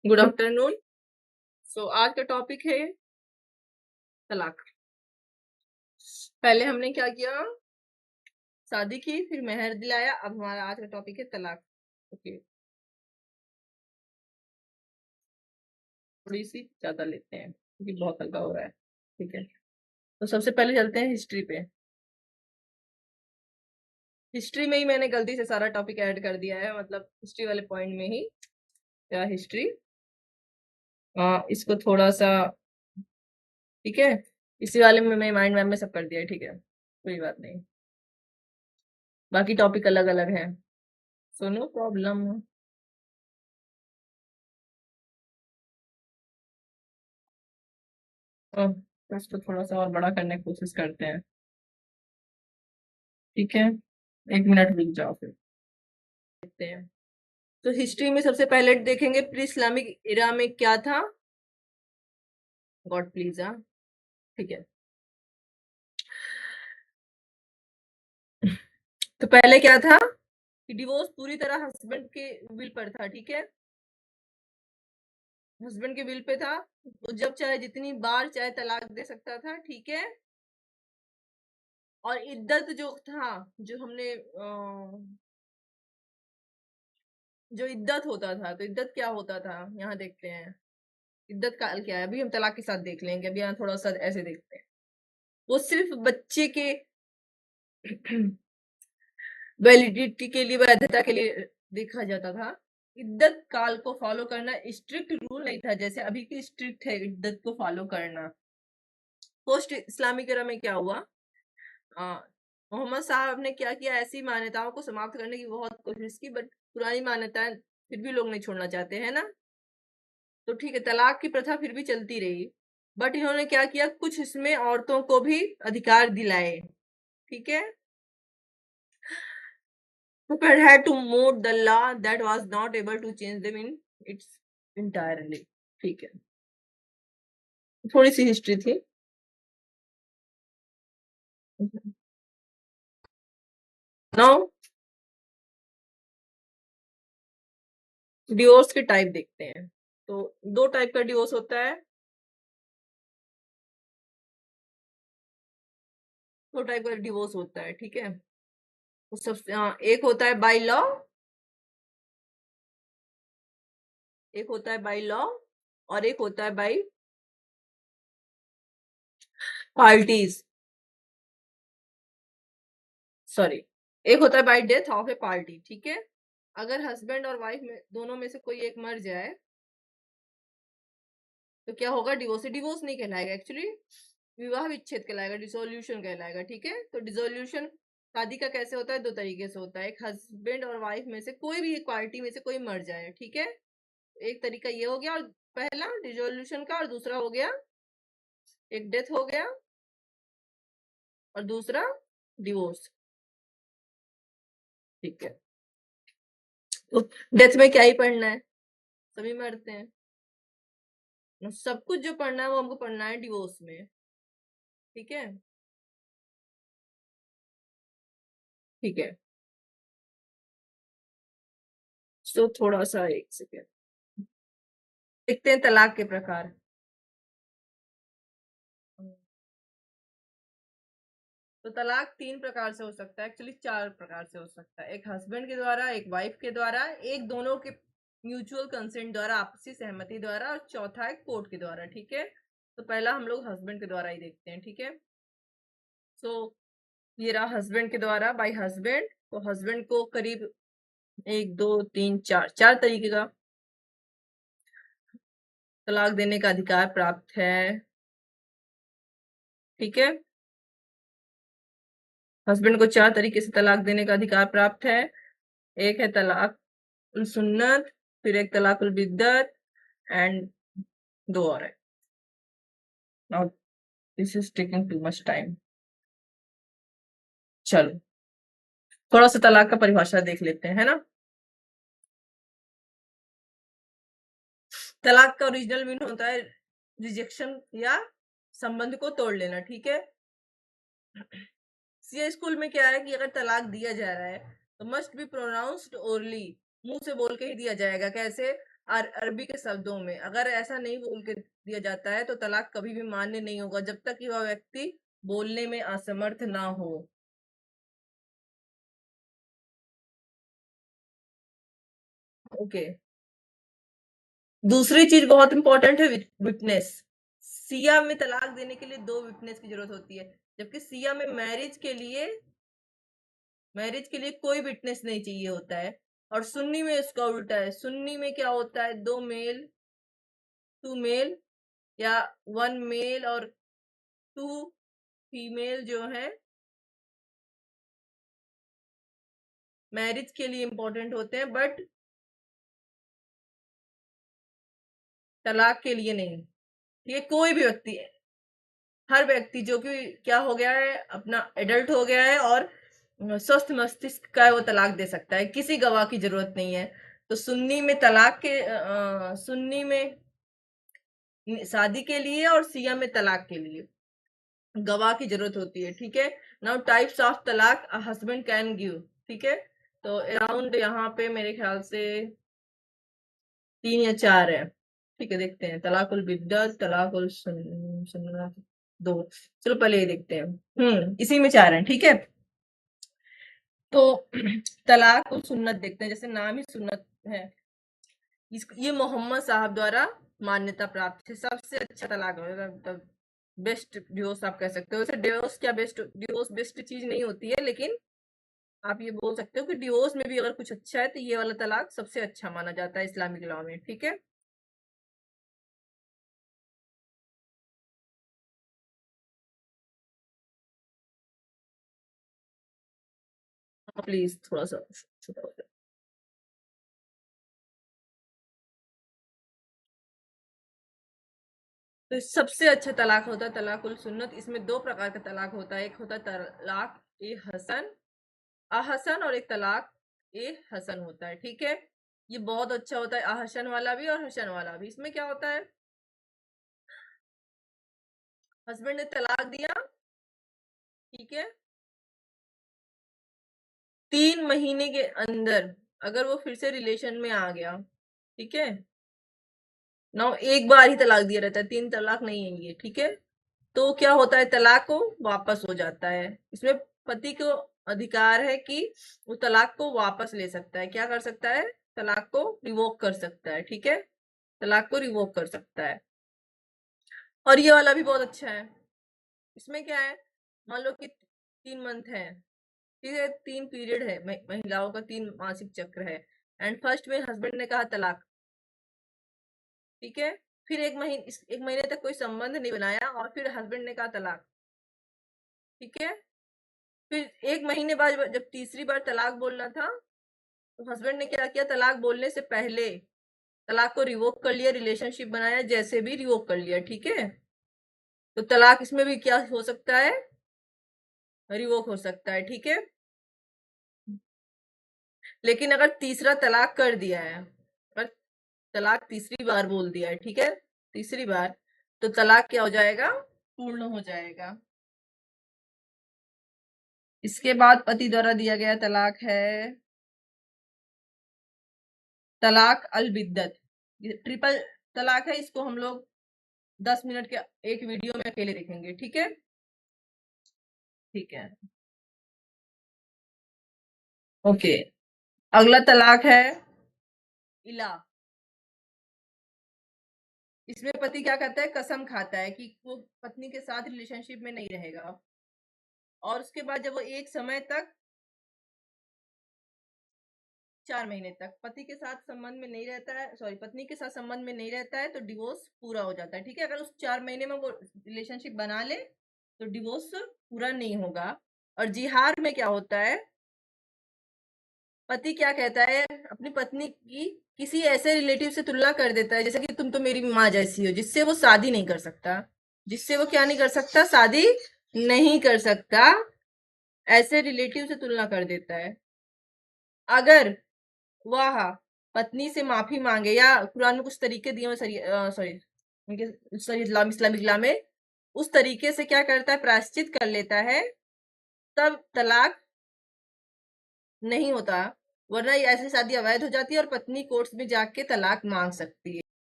Good afternoon. सो आज का topic है तलाक। पहले हमने क्या किया, शादी की, फिर मेहर दिलाया। अब हमारा आज का टॉपिक है तलाक। ओके, थोड़ी सी ज्यादा लेते हैं क्योंकि बहुत हल्का हो रहा है। ठीक है, तो सबसे पहले चलते हैं हिस्ट्री पे। हिस्ट्री में ही मैंने गलती से सारा टॉपिक ऐड कर दिया है, मतलब हिस्ट्री वाले पॉइंट में ही। क्या हिस्ट्री, इसको थोड़ा सा, ठीक है, इसी वाले में मैं माइंड मैप में सब कर दिया है। ठीक है, कोई बात नहीं, बाकी टॉपिक अलग अलग है, सो नो प्रॉब्लम। तो इसको थोड़ा सा और बड़ा करने की कोशिश करते हैं। ठीक है, 1 मिनट रुक जाओ, फिर देखते हैं। तो हिस्ट्री में सबसे पहले देखेंगे प्री इस्लामिक इरा में क्या था। गॉड प्लीज, हाँ, ठीक है। तो पहले क्या था कि डिवोर्स पूरी तरह हस्बैंड के विल पर था। ठीक है, हस्बैंड के विल पे था, वो जब चाहे जितनी बार चाहे तलाक दे सकता था। ठीक है, और इद्दत जो था, जो हमने जो इद्दत होता था, तो इद्दत क्या होता था यहाँ देखते हैं। इद्दत काल क्या है, अभी हम तलाक के साथ देख लेंगे, अभी यहाँ थोड़ा सा ऐसे देखते हैं। वो सिर्फ बच्चे के वैलिडिटी के लिए, वैधता के लिए देखा जाता था। इद्दत काल को फॉलो करना स्ट्रिक्ट रूल नहीं था, जैसे अभी की स्ट्रिक्ट है इद्दत को फॉलो करना। पोस्ट इस्लामिक एरा में क्या हुआ, मोहम्मद साहब ने क्या किया, ऐसी मान्यताओं को समाप्त करने की बहुत कोशिश की, बट पुरानी मान्यताएं फिर भी लोग नहीं छोड़ना चाहते हैं ना। तो ठीक है, तलाक की प्रथा फिर भी चलती रही, बट इन्होंने क्या किया, कुछ इसमें औरतों को भी अधिकार दिलाए। ठीक है, Cooper had to mold the law that was not able to change them in its entirely. ठीक है, थोड़ी सी हिस्ट्री थी। नाउ डिवोर्स के टाइप देखते हैं। तो दो टाइप का डिवोर्स होता है, दो टाइप का डिवोर्स होता है। ठीक है, तो सबसे एक होता है बाय लॉ, एक होता है बाय लॉ, और एक होता है बाय पार्टीज, सॉरी, एक होता है bye death of A party. ठीक है, अगर हस्बैंड और वाइफ में दोनों में से कोई एक मर जाए तो क्या होगा, डिवोर्स। डिवोर्स नहीं कहलाएगा एक्चुअली, विवाह विच्छेद कहलाएगा, डिसोल्यूशन कहलाएगा। ठीक है, तो डिसोल्यूशन शादी का कैसे होता है, दो तरीके से होता है। एक हस्बैंड और वाइफ में से कोई भी एक पार्टी में से कोई मर जाए। ठीक है, एक तरीका ये हो गया, और पहला डिसोल्यूशन का, और दूसरा हो गया, एक डेथ हो गया और दूसरा डिवोर्स। ठीक है, तो डेथ में क्या ही पढ़ना है, सभी मरते हैं। सब कुछ जो पढ़ना है वो हमको पढ़ना है डिवोर्स में। ठीक है, ठीक है, तो थोड़ा सा एक सेकेंड देखते हैं तलाक के प्रकार। तो तलाक 3 प्रकार से हो सकता है, एक्चुअली 4 प्रकार से हो सकता है। एक हस्बैंड के द्वारा, एक वाइफ के द्वारा, एक दोनों के म्यूचुअल कंसेंट द्वारा, आपसी सहमति द्वारा, और चौथा है कोर्ट के द्वारा। ठीक है, तो पहला हम लोग हस्बैंड के द्वारा ही देखते हैं। ठीक है, सो ये रहा हस्बैंड के द्वारा, बाय हस्बैंड। तो हस्बैंड को करीब 1 2 3 4 तरीके का तलाक देने का अधिकार प्राप्त है। ठीक है, हस्बैंड को 4 तरीके से तलाक देने का अधिकार प्राप्त है। एक है तलाक उल सुन्नत, फिर एक तलाक उल बिद्दत, एंड दो और है। Now this is taking too much time. चलो थोड़ा सा तलाक का परिभाषा देख लेते हैं, है ना। तलाक का ओरिजिनल मीन होता है रिजेक्शन या संबंध को तोड़ लेना। ठीक है, सीए स्कूल में क्या है कि अगर तलाक दिया जा रहा है तो मस्ट बी प्रोनाउंस्ड ओरली, मुंह से बोल के ही दिया जाएगा। कैसे, अरबी के शब्दों में अगर ऐसा नहीं बोल के दिया जाता है तो तलाक कभी भी मान्य नहीं होगा जब तक कि वह व्यक्ति बोलने में असमर्थ ना हो। ओके। दूसरी चीज बहुत इंपॉर्टेंट है, विटनेस। सिया में तलाक देने के लिए 2 विटनेस की जरूरत होती है, जबकि सिया में मैरिज के लिए कोई विटनेस नहीं चाहिए होता है। और सुन्नी में इसका उल्टा है, सुन्नी में क्या होता है, 2 मेल या 1 मेल और 2 फीमेल जो है मैरिज के लिए इंपॉर्टेंट होते हैं, बट तलाक के लिए नहीं। ठीक है, कोई भी व्यक्ति, हर व्यक्ति जो कि क्या हो गया है, अपना एडल्ट हो गया है और स्वस्थ मस्तिष्क का है, वो तलाक दे सकता है, किसी गवाह की जरूरत नहीं है। तो सुन्नी में शादी के लिए और सिया में तलाक के लिए गवाह की जरूरत होती है। ठीक है। नाउ टाइप्स ऑफ तलाक अ हस्बैंड कैन गिव। ठीक है, तो अराउंड यहाँ पे मेरे ख्याल से 3 या 4 है। ठीक है, देखते हैं। तलाकुल बिद्दत, तलाकुल सुन्नत, 2। चलो पहले ये देखते हैं। इसी में 4 हैं। ठीक है, तो तलाक और सुन्नत देखते हैं। जैसे नाम ही सुन्नत है, ये मोहम्मद साहब द्वारा मान्यता प्राप्त है। सबसे अच्छा तलाक, मतलब बेस्ट डिवोर्स आप कह सकते हो। वैसे डिवोर्स बेस्ट चीज नहीं होती है, लेकिन आप ये बोल सकते हो कि डिवोर्स में भी अगर कुछ अच्छा है तो ये वाला तलाक सबसे अच्छा माना जाता है इस्लामिक लॉ में। ठीक है, प्लीज थोड़ा सा छोटा हो जाए। तो सबसे अच्छा तलाक होता है तलाकुल सुन्नत। इसमें 2 प्रकार का तलाक होता है, एक होता है तलाक ए हसन अहसन, और एक तलाक ए हसन होता है। ठीक है, ये बहुत अच्छा होता है, अहसन वाला भी और हसन वाला भी। इसमें क्या होता है, हस्बैंड ने तलाक दिया, ठीक है, 3 महीने के अंदर अगर वो फिर से रिलेशन में आ गया, ठीक है, ना एक बार ही तलाक दिया रहता है, 3 तलाक नहीं है ये। ठीक है, तो क्या होता है, तलाक को वापस हो जाता है। इसमें पति को अधिकार है कि वो तलाक को वापस ले सकता है। क्या कर सकता है, तलाक को रिवोक कर सकता है। ठीक है, तलाक को रिवोक कर सकता है। और ये वाला भी बहुत अच्छा है। इसमें क्या है, मान लो कि 3 मंथ है, ठीक है, 3 पीरियड है, महिलाओं का 3 मासिक चक्र है, एंड फर्स्ट में हस्बैंड ने कहा तलाक, ठीक है, फिर 1 महीने तक कोई संबंध नहीं बनाया और फिर हस्बैंड ने कहा तलाक, ठीक है, फिर 1 महीने बाद जब तीसरी बार तलाक बोलना था तो हस्बैंड ने क्या किया, तलाक बोलने से पहले तलाक को रिवोक कर लिया, रिलेशनशिप बनाया, जैसे भी रिवोक कर लिया। ठीक है, तो तलाक इसमें भी क्या हो सकता है, रिवोक हो सकता है। ठीक है, लेकिन अगर तीसरा तलाक कर दिया है, अगर तलाक तीसरी बार बोल दिया है, ठीक है, तीसरी बार, तो तलाक क्या हो जाएगा, पूर्ण हो जाएगा। इसके बाद पति द्वारा दिया गया तलाक है तलाक अल बिद्दत। ये ट्रिपल तलाक है, इसको हम लोग 10 मिनट के एक वीडियो में अकेले देखेंगे। ठीक है, ठीक है, ओके। अगला तलाक है इला। इसमें पति क्या करता है, कसम खाता है कि वो पत्नी के साथ रिलेशनशिप में नहीं रहेगा, और उसके बाद जब वो एक समय तक 4 महीने तक पति के साथ संबंध में नहीं रहता है, सॉरी, पत्नी के साथ संबंध में नहीं रहता है, तो डिवोर्स पूरा हो जाता है। ठीक है, अगर उस 4 महीने में वो रिलेशनशिप बना ले तो डिवोर्स पूरा नहीं होगा। और जिहार में क्या होता है, पति क्या कहता है, अपनी पत्नी की किसी ऐसे रिलेटिव से तुलना कर देता है, जैसे कि तुम तो मेरी माँ जैसी हो, जिससे वो शादी नहीं कर सकता, जिससे वो क्या नहीं कर सकता, शादी नहीं कर सकता, ऐसे रिलेटिव से तुलना कर देता है। अगर वह पत्नी से माफी मांगे, या कुरान में कुछ तरीके दिए हुए, सॉरी, इस्लामिक लॉ में उस तरीके से क्या करता है, प्रायश्चित कर लेता है, तब तलाक नहीं होता। वरना ये ऐसी शादी अवैध हो जाती है और पत्नी कोर्ट्स में जाके तलाक मांग सकती है।